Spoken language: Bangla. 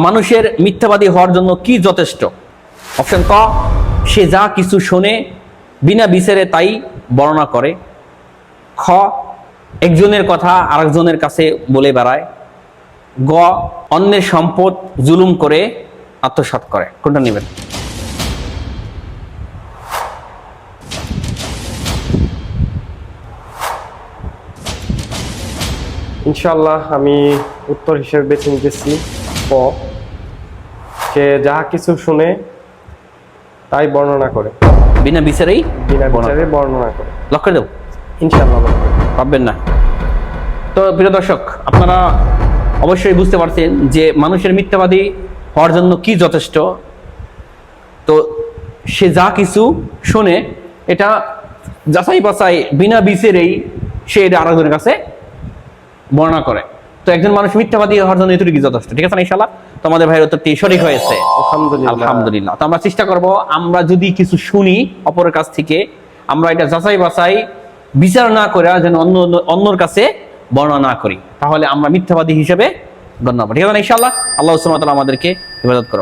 মানুষের মিথ্যাবাদী হওয়ার জন্য কি যথেষ্ট? অপশন ক, সে যা কিছু শোনে বিনা বিচারে তাই বর্ণনা করে। খ, একজনের কথা আরেকজনের কাছে বলে বেড়ায়। গ, অন্যের সম্পদ জুলুম করে আত্মসাৎ করে। কোনটা নেবেন? ইনশাআল্লাহ আমি উত্তর হিসেবে বেছে নিতেছি ক, সে যাহা কিছু শুনে তাই বর্ণনা করে, বিনা বিচারেই বিনা বিচারে বর্ণনা করে। লক্ষ্য দেব, ইনশাআল্লাহ ভাববেন না। তো প্রিয় দর্শক, আপনারা অবশ্যই বুঝতে পারছেন যে মানুষের মিথ্যাবাদী হওয়ার জন্য কি যথেষ্ট। তো সে যা কিছু শোনে এটা যাচাই বাছাই বিনা বিচারেই সে এটা আরেকজনের কাছে বর্ণনা করে। তো একজন মানুষ মিথ্যাবাদী হওয়ার জন্য এটুকু যথেষ্ট। ঠিক আছে না? ইনশাআল্লাহ তোমাদের ভাইয়ের উত্তরটি সঠিক হয়েছে, আলহামদুলিল্লাহ। তো আমরা চেষ্টা করব, আমরা যদি কিছু শুনি অপরের কাছ থেকে, আমরা এটা যাচাই বাছাই বিচার না করে যেন অন্যর কাছে বর্ণনা না করি, তাহলে আমরা মিথ্যাবাদী হিসেবে গণ্য হবো। ঠিক আছে না? ইনশাআল্লাহ। আল্লাহ সুবহানাহু ওয়া তাআলা আমাদেরকে হেফাজত করো।